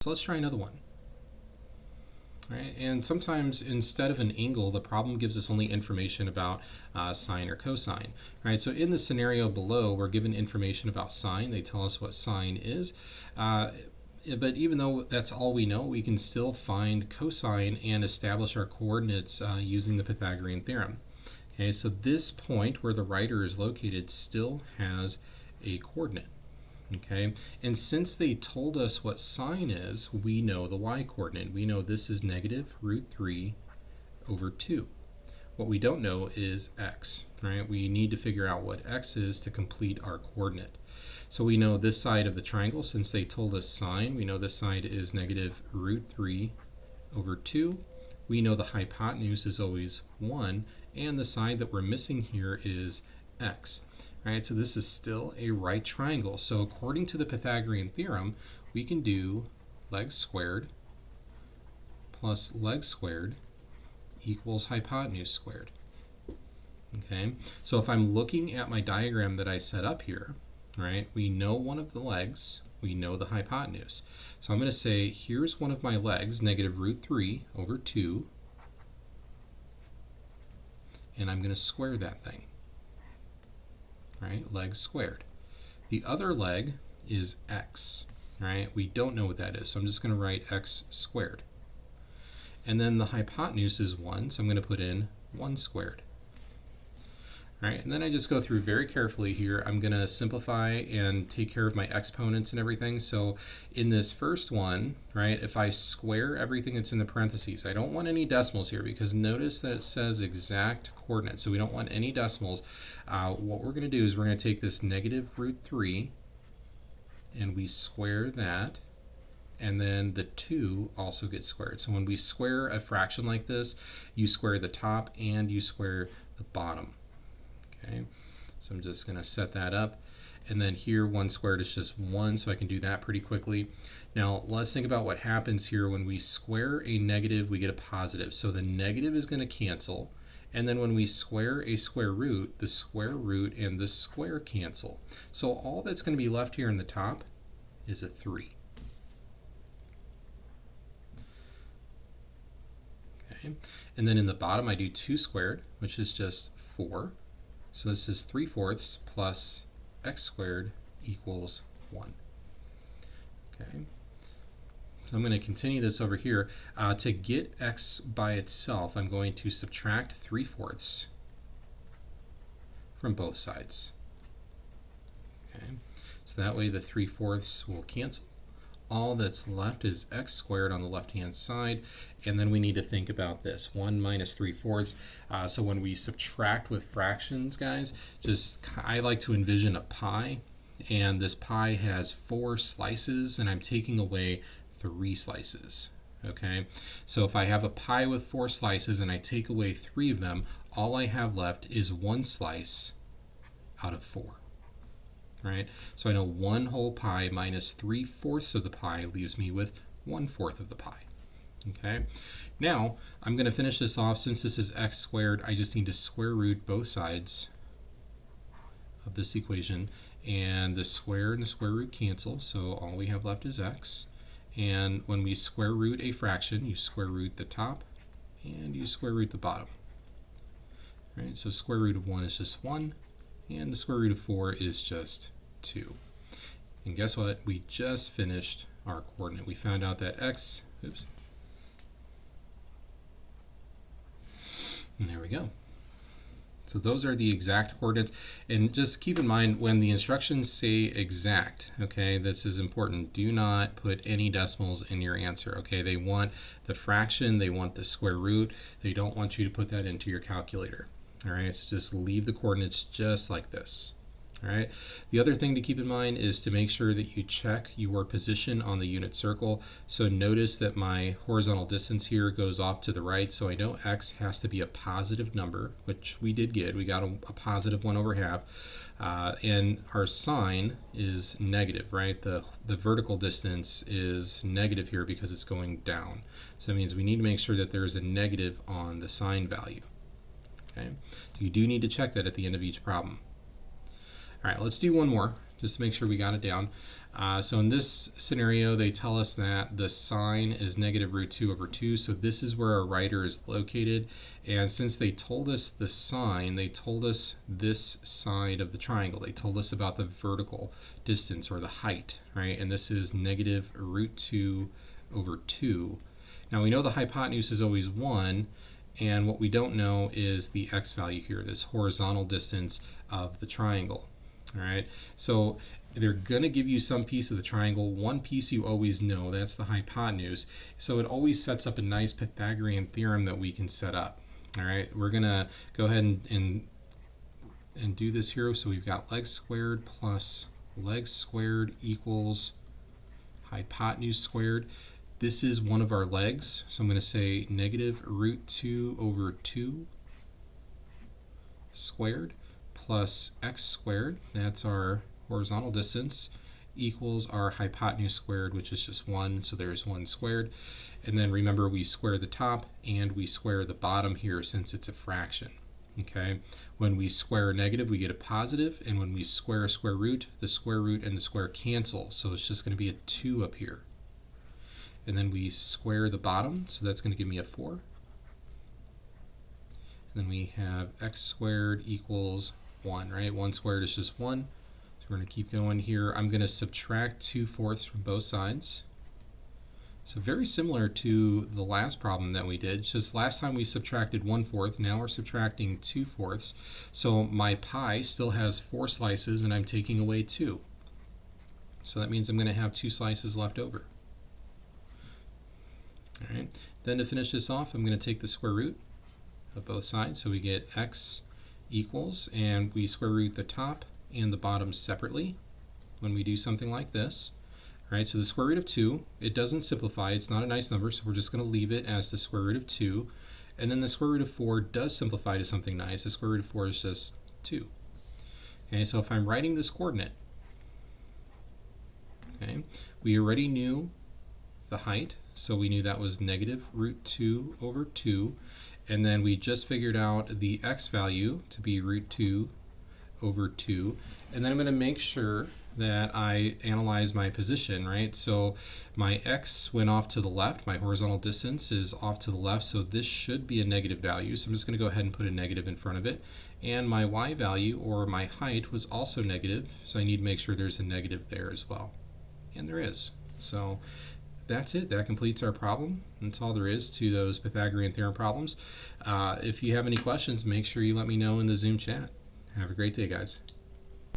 So let's try another one. Right? And sometimes instead of an angle, the problem gives us only information about sine or cosine. Right? So in the scenario below, we're given information about sine. They tell us what sine is. But even though that's all we know, we can still find cosine and establish our coordinates using the Pythagorean theorem. Okay, so this point where the writer is located still has a coordinate. Okay, and since they told us what sine is, we know the y-coordinate. We know this is negative root 3 over 2. What we don't know is x, right? We need to figure out what x is to complete our coordinate. So we know this side of the triangle, since they told us sine, we know this side is negative root 3 over 2. We know the hypotenuse is always 1, and the side that we're missing here is x. Right, so this is still a right triangle. So according to the Pythagorean theorem, we can do legs squared plus legs squared equals hypotenuse squared. Okay, so if I'm looking at my diagram that I set up here, right, we know one of the legs, we know the hypotenuse. So I'm going to say, here's one of my legs, negative root 3 over 2, and I'm going to square that thing. Right, legs squared. The other leg is x, right? We don't know what that is, so I'm just going to write x squared. And then the hypotenuse is 1, so I'm going to put in 1 squared. Right, and then I just go through very carefully here. I'm going to simplify and take care of my exponents and everything. So in this first one, right, if I square everything that's in the parentheses, I don't want any decimals here because notice that it says exact coordinates. So we don't want any decimals. What we're going to do is we're going to take this negative root 3 and we square that. And then the 2 also gets squared. So when we square a fraction like this, you square the top and you square the bottom. Okay, so I'm just going to set that up. And then here, 1 squared is just 1, so I can do that pretty quickly. Now, let's think about what happens here. When we square a negative, we get a positive. So the negative is going to cancel. And then when we square a square root, the square root and the square cancel. So all that's going to be left here in the top is a 3. Okay, and then in the bottom, I do 2 squared, which is just 4. So this is 3/4 plus x squared equals 1. Okay. So I'm going to continue this over here. To get x by itself, I'm going to subtract 3/4 from both sides. Okay. So that way the 3/4 will cancel. All that's left is x squared on the left-hand side, and then we need to think about this, 1 minus 3/4. So when we subtract with fractions, guys, I like to envision a pie, and this pie has 4 slices, and I'm taking away 3 slices. Okay, so if I have a pie with 4 slices and I take away 3 of them, all I have left is 1 slice out of 4. Right? So I know 1 whole pie minus 3/4 of the pie leaves me with 1/4 of the pie. Okay. Now I'm going to finish this off. Since this is x squared, I just need to square root both sides of this equation, and the square and the square root cancel, so all we have left is x. And when we square root a fraction, you square root the top and you square root the bottom. Right? So square root of 1 is just 1. And the square root of 4 is just 2. And guess what? We just finished our coordinate. We found out that x, oops, and there we go. So those are the exact coordinates. And just keep in mind, when the instructions say exact, okay, this is important. Do not put any decimals in your answer, okay? They want the fraction, they want the square root. They don't want you to put that into your calculator. All right, so just leave the coordinates just like this. All right. The other thing to keep in mind is to make sure that you check your position on the unit circle. So notice that my horizontal distance here goes off to the right, so I know x has to be a positive number, which we did get. We got a positive 1/2. And our sign is negative, right? The vertical distance is negative here because it's going down. So that means we need to make sure that there is a negative on the sign value. Okay, so you do need to check that at the end of each problem. All right, let's do one more just to make sure we got it down. So in this scenario, they tell us that the sine is negative root 2 over 2. So this is where our writer is located. And since they told us the sine, they told us this side of the triangle. They told us about the vertical distance or the height, right? And this is negative root 2 over 2. Now we know the hypotenuse is always 1. And what we don't know is the x value here, this horizontal distance of the triangle. All right, so they're going to give you some piece of the triangle. One piece you always know, that's the hypotenuse. So it always sets up a nice Pythagorean theorem that we can set up. All right, we're going to go ahead and do this here. So we've got legs squared plus legs squared equals hypotenuse squared. This is one of our legs, so I'm going to say negative root 2 over 2 squared plus x squared, that's our horizontal distance, equals our hypotenuse squared, which is just 1, so there's 1 squared. And then remember, we square the top and we square the bottom here since it's a fraction. Okay, when we square a negative, we get a positive, and when we square a square root, the square root and the square cancel, so it's just going to be a 2 up here. And then we square the bottom, so that's going to give me a 4. And then we have x squared equals 1, right? 1 squared is just 1. So we're going to keep going here. I'm going to subtract 2/4 from both sides. So very similar to the last problem that we did. Just last time we subtracted 1/4, now we're subtracting 2/4. So my pie still has 4 slices and I'm taking away 2. So that means I'm going to have 2 slices left over. All right. Then to finish this off, I'm going to take the square root of both sides. So we get x equals, and we square root the top and the bottom separately when we do something like this. All right, so the square root of 2, it doesn't simplify. It's not a nice number, so we're just going to leave it as the square root of 2. And then the square root of 4 does simplify to something nice. The square root of 4 is just 2. Okay, so if I'm writing this coordinate, okay, we already knew the height, so we knew that was negative root 2 over 2, and then we just figured out the x value to be root 2 over 2, and then I'm going to make sure that I analyze my position, right? So my x went off to the left, my horizontal distance is off to the left, so this should be a negative value, so I'm just going to go ahead and put a negative in front of it. And my y value, or my height, was also negative, so I need to make sure there's a negative there as well. And there is. So that's it. That completes our problem. That's all there is to those Pythagorean theorem problems. If you have any questions, make sure you let me know in the Zoom chat. Have a great day, guys.